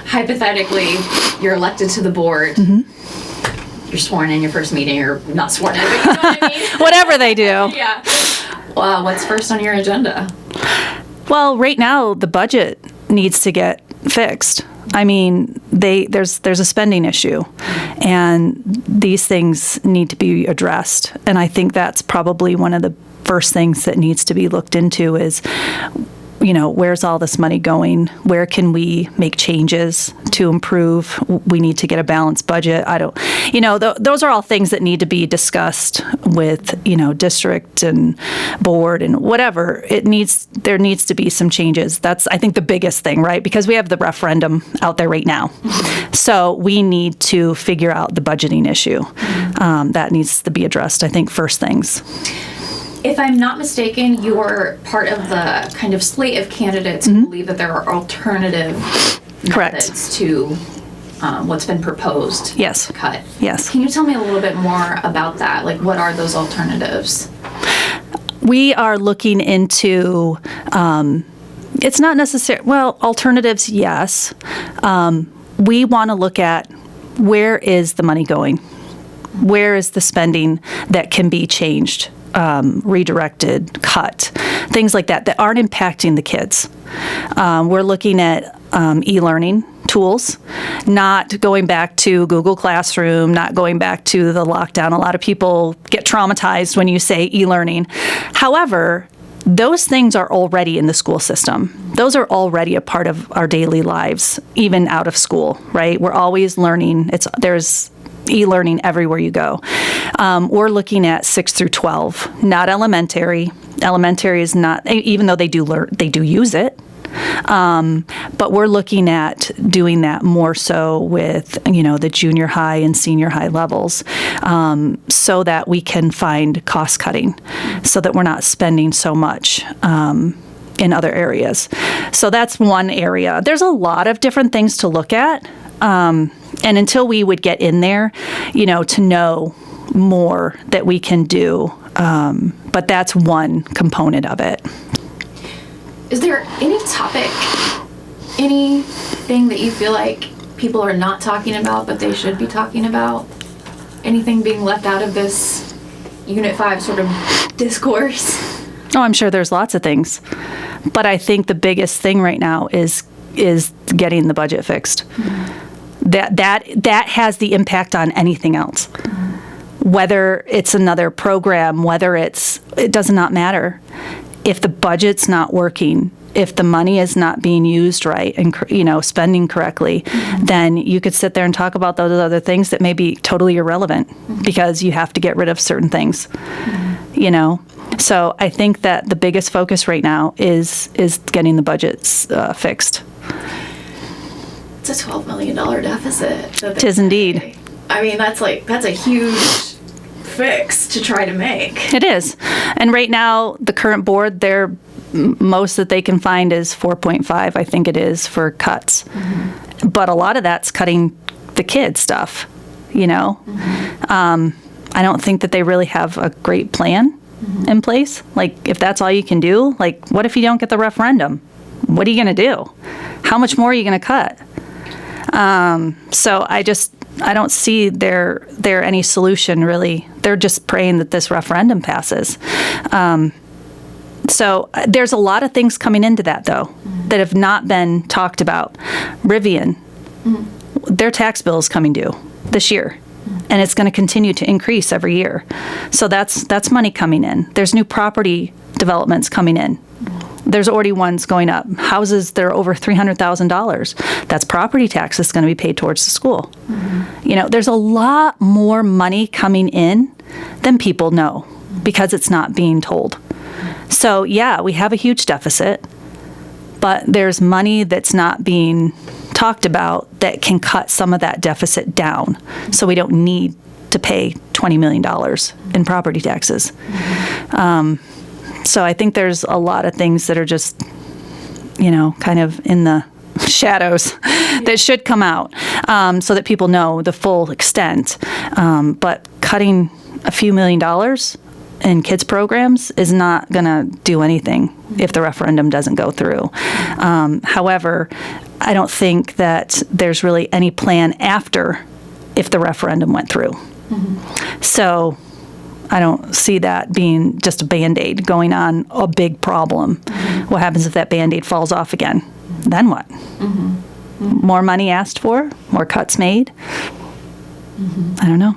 hypothetically, you're elected to the board. You're sworn in your first meeting, or not sworn in, but you know what I mean? Whatever they do. Yeah. What's first on your agenda? Well, right now, the budget needs to get fixed. I mean, there's a spending issue, and these things need to be addressed. And I think that's probably one of the first things that needs to be looked into is, where's all this money going? Where can we make changes to improve? We need to get a balanced budget. Those are all things that need to be discussed with, district and board and whatever. There needs to be some changes. That's, I think, the biggest thing, right? Because we have the referendum out there right now. So we need to figure out the budgeting issue. That needs to be addressed, I think, first things. If I'm not mistaken, you're part of the kind of slate of candidates who believe that there are alternative methods to what's been proposed. Yes. To cut. Yes. Can you tell me a little bit more about that? Like, what are those alternatives? We are looking into, it's not necessary, alternatives, yes. We want to look at where is the money going? Where is the spending that can be changed? Redirected, cut, things like that aren't impacting the kids. We're looking at e-learning tools, not going back to Google Classroom, not going back to the lockdown. A lot of people get traumatized when you say e-learning. However, those things are already in the school system. Those are already a part of our daily lives, even out of school, right? We're always learning. There's e-learning everywhere you go. We're looking at 6 through 12, not elementary. Elementary is not, even though they do use it. But we're looking at doing that more so with, the junior high and senior high levels, so that we can find cost cutting, so that we're not spending so much in other areas. So that's one area. There's a lot of different things to look at. And until we would get in there, to know more that we can do. But that's one component of it. Is there any topic, anything that you feel like people are not talking about but they should be talking about? Anything being left out of this Unit 5 sort of discourse? Oh, I'm sure there's lots of things. But I think the biggest thing right now is getting the budget fixed. That has the impact on anything else. Whether it's another program, it does not matter. If the budget's not working, if the money is not being used right and spending correctly, then you could sit there and talk about those other things that may be totally irrelevant because you have to get rid of certain things. So I think that the biggest focus right now is getting the budgets fixed. It's a $12 million deficit. It is indeed. I mean, that's a huge fix to try to make. It is. And right now, the current board, most that they can find is 4.5, I think it is, for cuts. But a lot of that's cutting the kid stuff, I don't think that they really have a great plan in place. Like, if that's all you can do, like, what if you don't get the referendum? What are you going to do? How much more are you going to cut? So I don't see there any solution, really. They're just praying that this referendum passes. So there's a lot of things coming into that, though, that have not been talked about. Rivian, their tax bill is coming due this year, and it's going to continue to increase every year. So that's money coming in. There's new property developments coming in. There's already ones going up. Houses that are over $300,000. That's property tax that's going to be paid towards the school. There's a lot more money coming in than people know because it's not being told. So, yeah, we have a huge deficit, but there's money that's not being talked about that can cut some of that deficit down so we don't need to pay $20 million in property taxes. So I think there's a lot of things that are just, kind of in the shadows that should come out so that people know the full extent. But cutting a few $1 million in kids programs is not going to do anything if the referendum doesn't go through. However, I don't think that there's really any plan after if the referendum went through. So I don't see that being just a Band-Aid going on a big problem. What happens if that Band-Aid falls off again? Then what? More money asked for? More cuts made? I don't know.